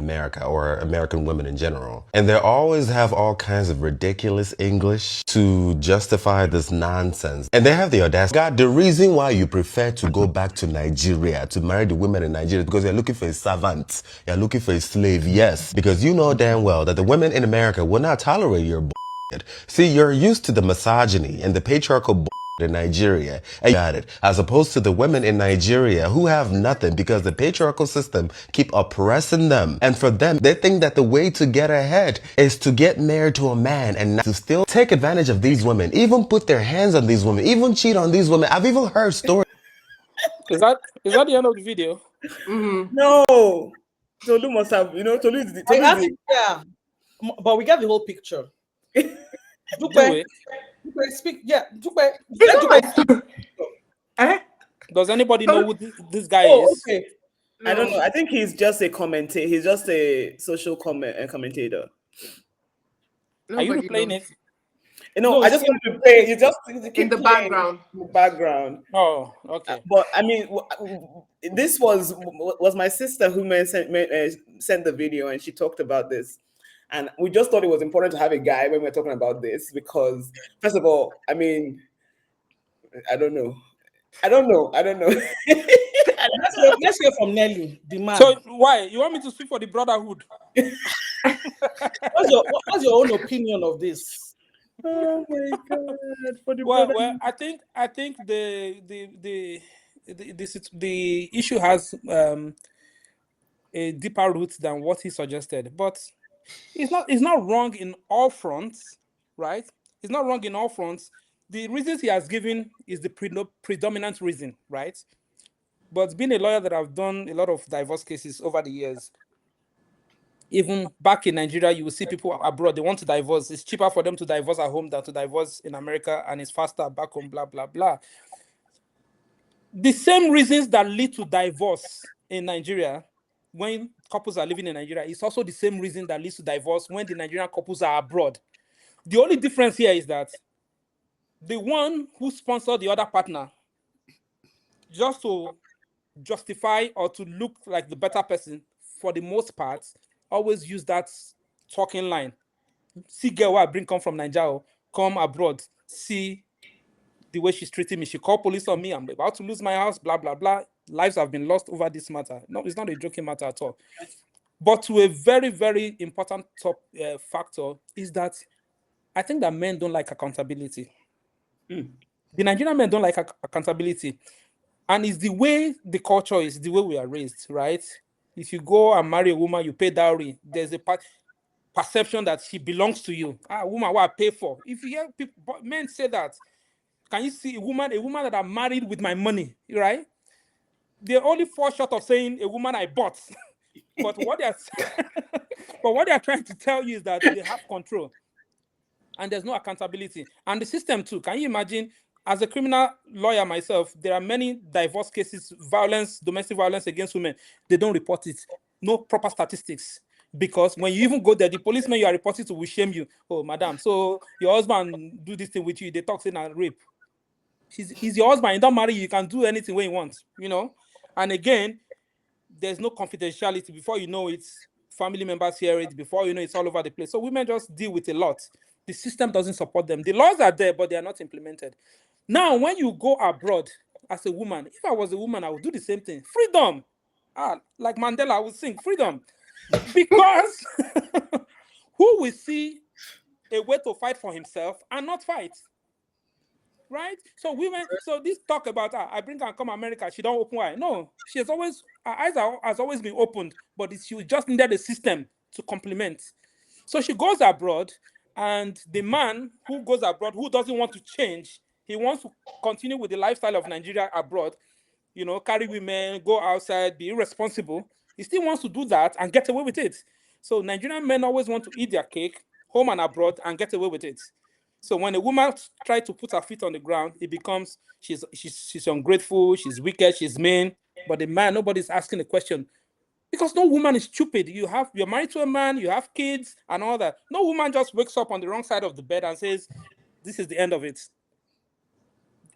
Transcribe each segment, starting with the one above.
America or American women in general. And they always have all kinds of ridiculous English to justify this nonsense. And they have the audacity. God, the reason why you prefer to go back to Nigeria to marry the women in Nigeria is because you're looking for a servant. You're looking for a slave. Yes, because you know damn well that the women in America will not tolerate your bullshit. See, you're used to the misogyny and the patriarchal bullshit in Nigeria, and you got it, as opposed to the women in Nigeria who have nothing because the patriarchal system keep oppressing them. And for them, they think that the way to get ahead is to get married to a man and not to still take advantage of these women, even put their hands on these women, even cheat on these women. I've even heard stories. Is that the end of the video? No, Tolu must have, Tolu is the, yeah, but we got the whole picture. Speak, yeah. Does anybody know who this guy is? Okay. I don't know. I think he's just a commentator. He's just a social commentator. Are you playing it? I just want to play. You just in the background. Oh, okay. But I mean, this was my sister who sent the video, and she talked about this. And we just thought it was important to have a guy when we're talking about this because, first of all, I mean, I don't know. Let's hear from Nelly, the man. So why you want me to speak for the brotherhood? What's your own opinion of this? Oh my God! For the well, I think the issue has a deeper root than what he suggested, but it's not wrong in all fronts, right? It's not wrong in all fronts. The reasons he has given is the predominant reason, right? But being a lawyer that I've done a lot of divorce cases over the years, even back in Nigeria, you will see people abroad, they want to divorce. It's cheaper for them to divorce at home than to divorce in America, and it's faster back home, blah, blah, blah. The same reasons that lead to divorce in Nigeria when couples are living in Nigeria, it's also the same reason that leads to divorce when the Nigerian couples are abroad. The only difference here is that the one who sponsored the other partner just to justify or to look like the better person, for the most part, always use that talking line. See girl where I bring come from Nigeria, come abroad, see the way she's treating me. She called police on me. I'm about to lose my house, blah, blah, blah. Lives have been lost over this matter. No, it's not a joking matter at all. But to a very, very important factor is that I think that men don't like accountability. The Nigerian men don't like accountability. And it's the way the culture is, the way we are raised, right? If you go and marry a woman, you pay dowry. There's a perception that she belongs to you. Woman, what I pay for. If you hear people, men say that, can you see a woman that I'm married with my money, right? They're only fall short of saying a woman I bought. But what they are trying to tell you is that they have control. And there's no accountability. And the system too. Can you imagine, as a criminal lawyer myself, there are many divorce cases, domestic violence against women. They don't report it. No proper statistics. Because when you even go there, the policeman you are reporting to will shame you. Oh, madam, so your husband do this thing with you. They talk saying and rape. He's your husband. He don't marry you. You can do anything when you want, And again, there's no confidentiality. Before you know it, family members hear it. Before you know, it's all over the place. So women just deal with a lot. The system doesn't support them. The laws are there, but they are not implemented. Now, when you go abroad as a woman, if I was a woman, I would do the same thing. Freedom. Like Mandela, I would sing freedom. Because who will see a way to fight for himself and not fight? Right? So women, so this talk about I bring her and come America, she don't open wide. No, her eyes has always been opened, but she just needed a system to complement. So she goes abroad, and the man who goes abroad, who doesn't want to change, he wants to continue with the lifestyle of Nigeria abroad, carry women, go outside, be irresponsible. He still wants to do that and get away with it. So Nigerian men always want to eat their cake, home and abroad, and get away with it. So when a woman tries to put her feet on the ground, it becomes she's ungrateful, she's wicked, she's mean. But the man, nobody's asking the question. Because no woman is stupid. You're married to a man, you have kids and all that. No woman just wakes up on the wrong side of the bed and says, this is the end of it.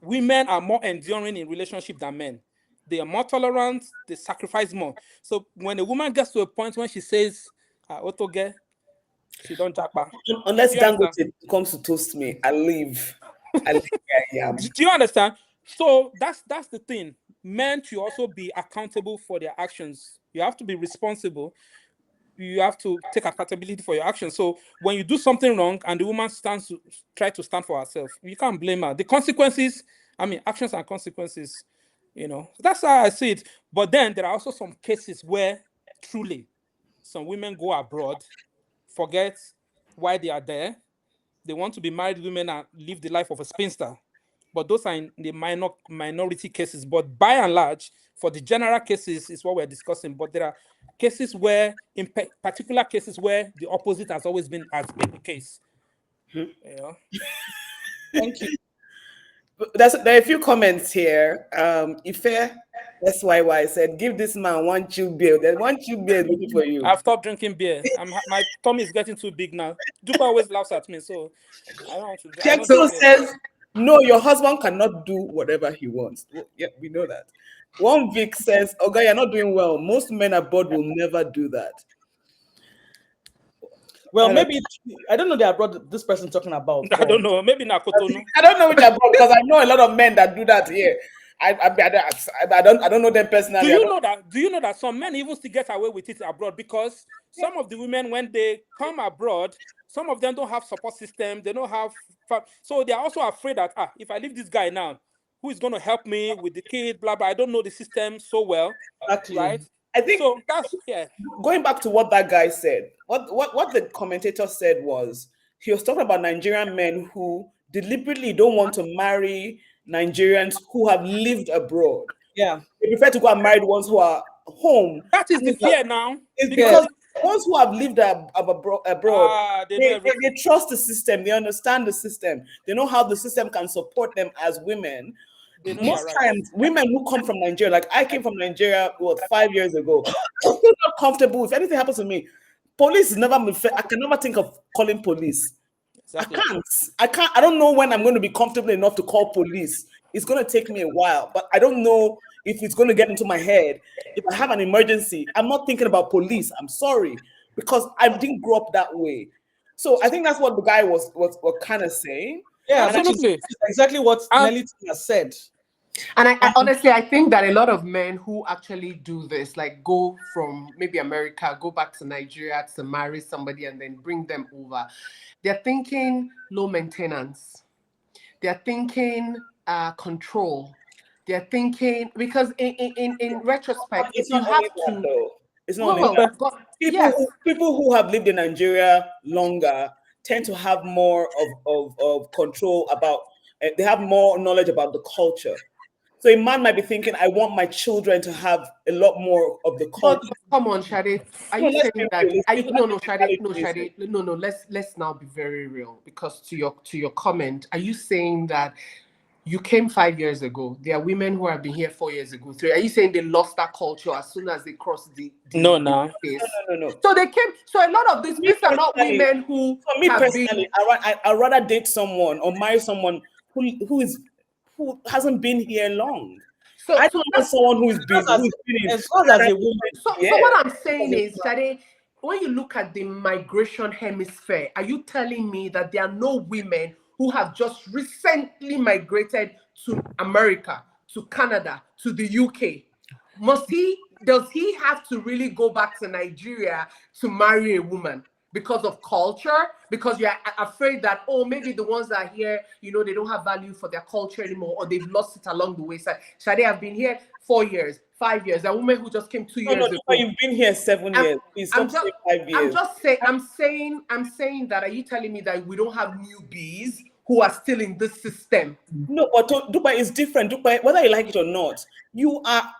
Women are more enduring in relationship than men. they are more tolerant, they sacrifice more. So when a woman gets to a point when she says, Otto get, she don't japa. Unless Do you understand? Dangote comes to toast me, I leave. I leave where I am. Do you understand? So that's the thing. Men to also be accountable for their actions. You have to be responsible. You have to take accountability for your actions. So when you do something wrong and the woman try to stand for herself, you can't blame her. The consequences, I mean, actions and consequences, that's how I see it. But then there are also some cases where truly some women go abroad, forget why they are there. They want to be married women and live the life of a spinster. But those are in the minority cases. But by and large, for the general cases, is what we're discussing. But there are cases where, in particular cases where the opposite has been the case. Thank you. There are a few comments here. Ife SYY said, give this man one chew beer. There's one chew beer looking for you. I've stopped drinking beer. My tummy is getting too big now. Dupa always laughs at me, so I don't want to. Chexo says, no, your husband cannot do whatever he wants. Well, yeah, we know that. One Vic says, okay, you're not doing well. Most men abroad will never do that. Well, maybe I don't know the abroad this person talking about. I don't know. Maybe Nakotonu. I don't know which abroad because I know a lot of men that do that here. I don't know them personally. Do you know that some men even still get away with it abroad because some of the women, when they come abroad, some of them don't have support system. They don't have, so they are also afraid that if I leave this guy now, who is going to help me with the kid? Blah blah. I don't know the system so well, Exactly. right? I think so. That's going back to what that guy said. What the commentator said was he was talking about Nigerian men who deliberately don't want to marry Nigerians who have lived abroad. Yeah, they prefer to go and marry the ones who are home. That is the fear now. It's because ones who have lived abroad, they trust the system. They understand the system. They know how the system can support them as women. Most times, women who come from Nigeria, like I came from Nigeria 5 years ago, I'm still not comfortable. If anything happens to me, police is never. I can never think of calling police. Exactly. I can't. I don't know when I'm going to be comfortable enough to call police. It's going to take me a while, but I don't know if it's going to get into my head. If I have an emergency, I'm not thinking about police. I'm sorry, because I didn't grow up that way. So I think that's what the guy was kind of saying. Yeah, absolutely. Exactly what Nelly has said. And I honestly, I think that a lot of men who actually do this, like go from maybe America, go back to Nigeria to marry somebody and then bring them over, they're thinking low maintenance. They're thinking control. They're thinking, because in retrospect, it's you have to... Though. It's not people who have lived in Nigeria longer tend to have more of control about, they have more knowledge about the culture. So a man might be thinking, I want my children to have a lot more of the culture. But come on, Shade. Are you saying that? Shade. No. Let's now be very real. Because to your comment, are you saying that you came 5 years ago? There are women who have been here 4 years ago. 3. Are you saying they lost that culture as soon as they crossed the No. So they came. So a lot of these are not women who. For me personally, I'd rather date someone or marry someone who hasn't been here long. So I don't want someone who's been as well as a woman. So what I'm saying is, Shade, when you look at the migration hemisphere, are you telling me that there are no women who have just recently migrated to America, to Canada, to the UK? Does he have to really go back to Nigeria to marry a woman? Because of culture, because you're afraid that, maybe the ones that are here, they don't have value for their culture anymore, or they've lost it along the way. So Shade have been here 4 years, 5 years. A woman who just came 2 years ago. You've been here 7 years. Please stop saying 5 years. I'm saying that. Are you telling me that we don't have newbies who are still in this system? No, but Dubai is different. Dubai, whether you like it or not, you are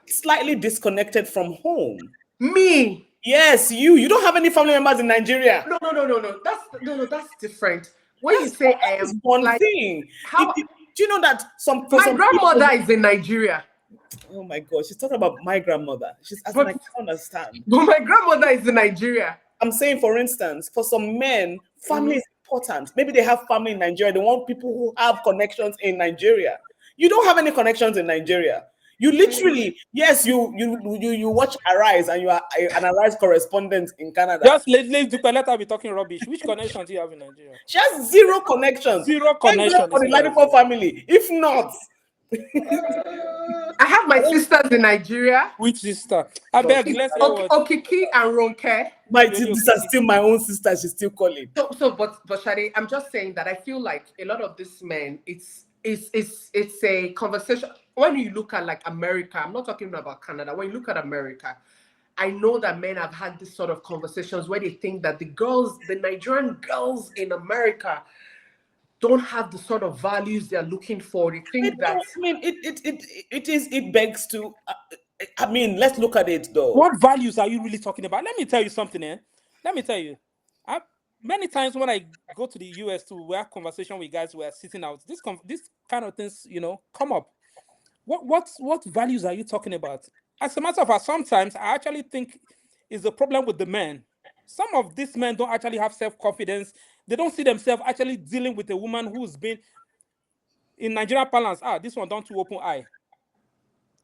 slightly disconnected from home. Me? Yes, you don't have any family members in Nigeria. No. That's different. When you say I am one thing, do you know that my grandmother is in Nigeria? Oh my God, she's talking about my grandmother. She's asking, I can't understand. But my grandmother is in Nigeria. I'm saying, for instance, for some men, family is important. Maybe they have family in Nigeria. They want people who have connections in Nigeria. You don't have any connections in Nigeria. You literally, yes, you watch Arise and you are an Arise correspondent in Canada. Just let her be talking rubbish. Which connection do you have in Nigeria? She has zero connections. Zero Thank connection. God for the Ladipo family. If not, I have my sisters in Nigeria. Which sister? I beg, let's hear what. Okiki and Ronke. these are still my own sisters. She's still calling. But Shade, I'm just saying that I feel like a lot of these men, it's a conversation. When you look at like America, I'm not talking about Canada. When you look at America, I know that men have had this sort of conversations where they think that the Nigerian girls in America don't have the sort of values they're looking for. They think that. I mean, it begs to. I mean, let's look at it though. What values are you really talking about? Let me tell you something, Let me tell you. Many times when I go to the US to have conversation with guys who are sitting out, this kind of things, come up. What values are you talking about? As a matter of fact, sometimes I actually think is the problem with the men. Some of these men don't actually have self-confidence. They don't see themselves actually dealing with a woman who's been in Nigerian parlance. This one don't too open eye.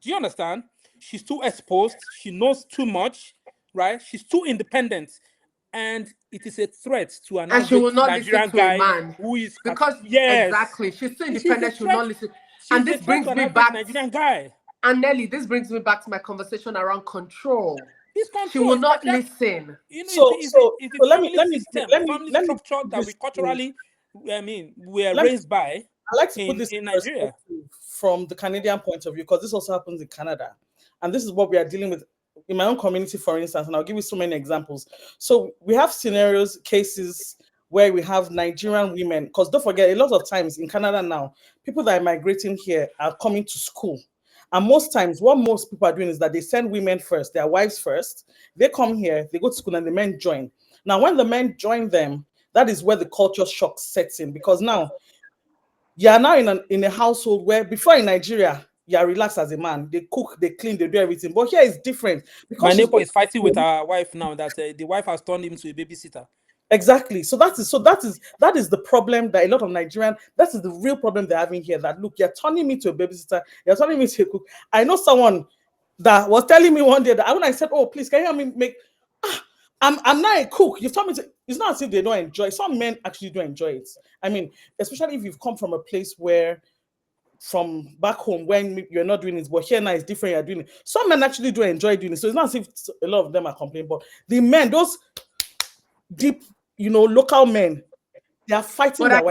Do you understand? She's too exposed. She knows too much, right? She's too independent. And it is a threat to an and she will not Nigerian listen to guy a man who is exactly. She's too independent. She will not listen. And this brings me back, Nigerian guy. And Nelly, this brings me back to my conversation around control. Control. She will not listen. It's a let me family structure that we culturally, we are raised by. I like to put this in Nigeria from the Canadian point of view, because this also happens in Canada, and this is what we are dealing with in my own community, for instance. And I'll give you so many examples. So we have cases where we have Nigerian women, because don't forget, a lot of times in Canada now, people that are migrating here are coming to school. And most times, what most people are doing is that they send women first, their wives first. They come here, they go to school, and the men join. Now, when the men join them, that is where the culture shock sets in, because now you are now in a household where before in Nigeria, you are relaxed as a man. They cook, they clean, they do everything. But here it's different. Because my neighbor is fighting with her wife now that the wife has turned him to a babysitter. Exactly. So that is the problem that a lot of Nigerian, that is the real problem they're having here. That look, you're turning me to a babysitter, you're turning me to a cook. I know someone that was telling me one day that when I said, "Oh, please, can you help me make?" I'm not a cook. You've told me to. It's not as if they don't enjoy. Some men actually do enjoy it. I mean, especially if you've come from a place where, from back home, when you're not doing it, but here now it's different. You're doing it. Some men actually do enjoy doing it. So it's not as if a lot of them are complaining. But the men, those deep, local men, they are fighting. But I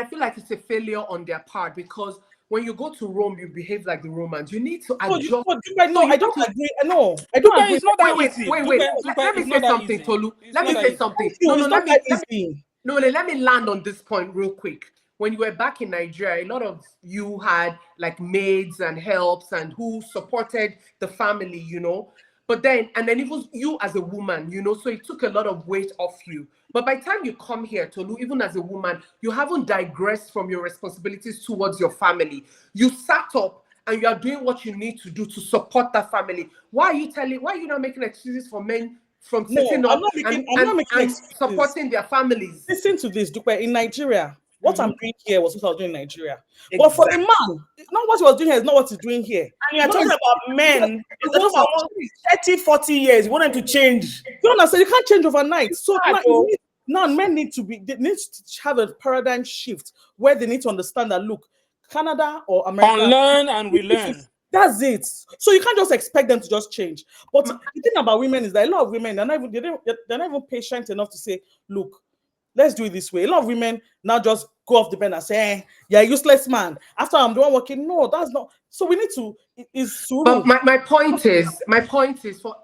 feel like it's a failure on their part, because when you go to Rome, you behave like the Romans. You need to adjust. I don't agree. No, I don't agree. It's not that easy. Wait. Let me say something, Tolu. Let me say something. Let me land on this point real quick. When you were back in Nigeria, a lot of you had like maids and helps and who supported the family, But then it was you as a woman, so it took a lot of weight off you. But by the time you come here, Tolu, even as a woman, you haven't digressed from your responsibilities towards your family. You sat up and you are doing what you need to do to support that family. Why are you not making excuses for men from sitting up and supporting their families? Listen to this, Dupe. In Nigeria, what I'm doing here was what I was doing in Nigeria. Exactly. But for a man, not what he was doing here is not what he's doing here. And you're talking about men. You're talking about 30, 40 years. You want them to change. You understand? You can't change overnight. So now men need to have a paradigm shift where they need to understand that, look, Canada or America. Unlearn and relearn. That's it. So you can't just expect them to just change. But the thing about women is that a lot of women, they're not even patient enough to say, look, let's do it this way. A lot of women now just go off the bed and say, you're a useless man. After I'm the one working. No, that's not. So we need to. But my point is for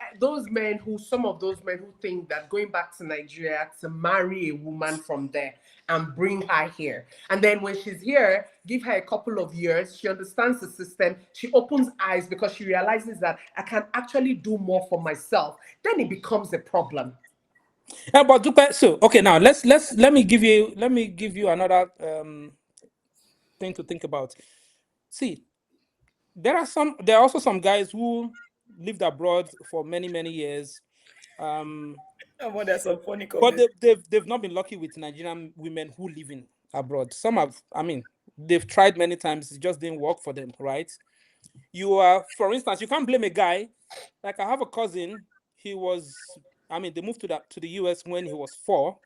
some of those men who think that going back to Nigeria to marry a woman from there and bring her here, and then when she's here, give her a couple of years, she understands the system, she opens eyes because she realizes that I can actually do more for myself. Then it becomes a problem. But okay, now let me give you another thing to think about. See, there are also some guys who lived abroad for many years. There's some funny comments. But they've not been lucky with Nigerian women who live in abroad. Some have, they've tried many times, it just didn't work for them, right? You are, for instance, you can't blame a guy. Like I have a cousin. He was, I mean, they moved to the US when he was 4.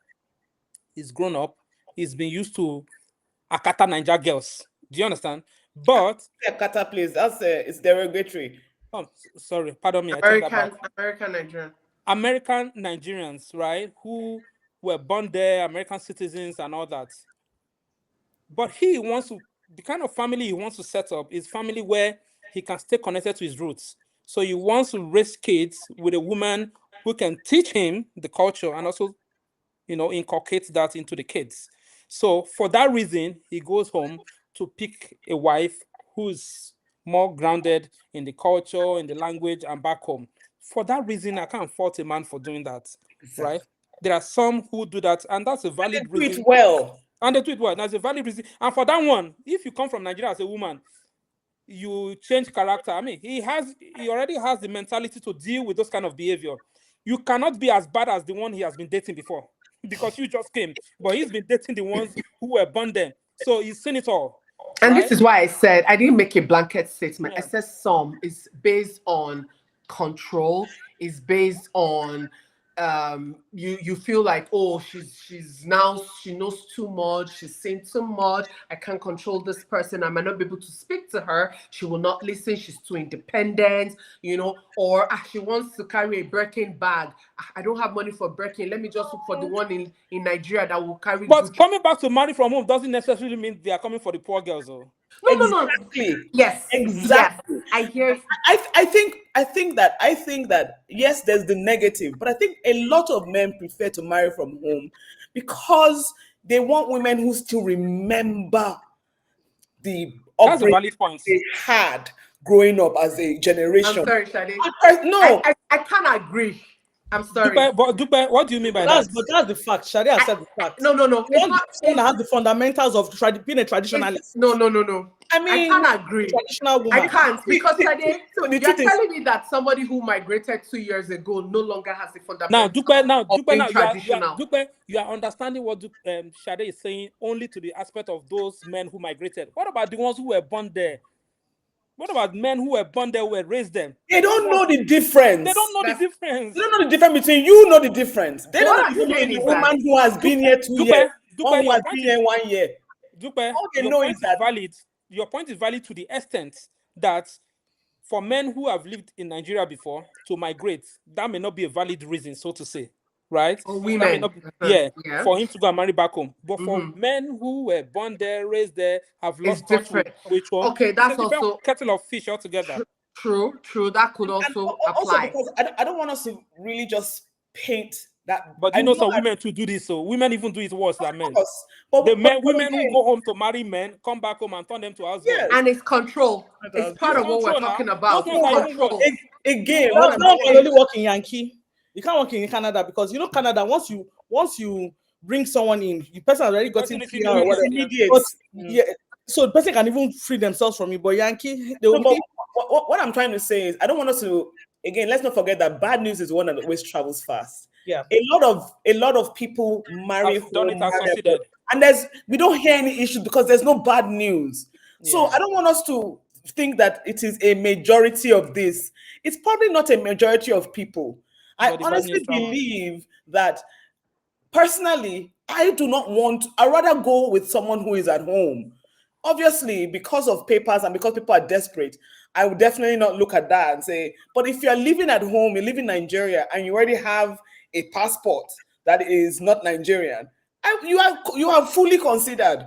He's grown up. He's been used to Akata Niger girls. Do you understand? But Kata, please. That's it's derogatory. sorry, pardon me. I take that back. American Nigerian. American Nigerians, right, who were born there, American citizens and all that. But he wants to, the kind of family he wants to set up is family where he can stay connected to his roots. So he wants to raise kids with a woman who can teach him the culture and also, inculcate that into the kids. So for that reason, he goes home to pick a wife who's more grounded in the culture, in the language, and back home. For that reason, I can't fault a man for doing that, right? There are some who do that, and that's a valid They do reason. it well. And they do it well. That's a valid reason. And for that one, if you come from Nigeria as a woman, you change character. I mean, he already has the mentality to deal with those kind of behavior. You cannot be as bad as the one he has been dating before because you just came, but he's been dating the ones who were born then. So he's seen it all. And right? this is why I said I didn't make a blanket statement. Yeah. I said some is based on control, is based on you feel like, oh, she knows too much, she's saying too much, I can't control this person, I might not be able to speak to her, she will not listen, she's too independent, or she wants to carry a Birkin bag. I don't have money for Birkin, let me just look for the one in Nigeria that will carry. But coming back to marry from home doesn't necessarily mean they are coming for the poor girls, though. No. Yes, exactly. Yes, I hear. I think that yes, there's the negative, but I think a lot of men prefer to marry from home because they want women who still remember the That's a upbringing valid point. they had growing up as a generation. I'm sorry, Shade. No, I can't agree. I'm sorry. Dupe, what do you mean by that? But that's the fact. Sharia said the fact. No. It's not someone that has the fundamentals of being a traditionalist. No. I mean, I can't agree. Traditional woman. I can't because Shade, So the you're truth is- telling me that somebody who migrated 2 years ago no longer has the Now, fundamentals Dupe, you are understanding what Shade is saying only to the aspect of those men who migrated. What about the ones who were born there? What about men who were born there, who were raised there? they don't know the difference. They don't know the difference. They don't know the difference between you know the difference. They What don't I'm know saying the is woman that- who has been here 2 years, one who your has point been here 1 year. Dupe, All they your know point is is that- valid. Your point is valid to the extent that for men who have lived in Nigeria before to migrate, that may not be a valid reason, so to say, right? Or That may women. not be- yeah, Yeah. for him to go and marry back home. But for Mhm. men who were born there, raised there, have It's lost touch with different. home, Okay, it's that's a different also kettle of fish altogether. true. That could And also also apply. because I don't want us to really just paint that. But I you know know some I- women to do this, so women even do it worse than men. Of course. But Women who again, go home to marry men, come back home and turn them to husbands. Yes. And it's control. It's part of what we're control now. talking about. Those ones are even Control. worse. again, But what that I'm one can saying, only work in Yankee. You can't work in Canada because Canada, once you bring someone in, the person already got Person in is PR or whatever. immediate. But, yeah, so the person can even free themselves from it. But Yankee, they will No, but what I'm trying to say is I don't want us to, again, let's not forget that bad news is one that always travels fast. Yeah. A lot of people marry Have done it home, and marry succeeded. abroad. And we don't hear any issues because there's no bad news. So Yeah. I don't want us to think that it is a majority of this. It's probably not a majority of people. I But the bad honestly news travels. believe that personally, I'd rather go with someone who is at home. Obviously, because of papers and because people are desperate, I would definitely not look at that and say, but if you're living at home, you live in Nigeria, and you already have a passport that is not Nigerian, you are fully considered.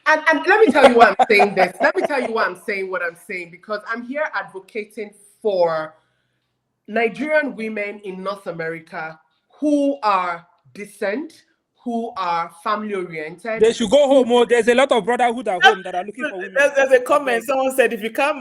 And let me tell you why I'm saying this. Let me tell you why I'm saying what I'm saying, because I'm here advocating for Nigerian women in North America who are decent, who are family oriented. They should go home. There's a lot of brotherhood at home that are looking for women. There's a comment. Someone said, if you can't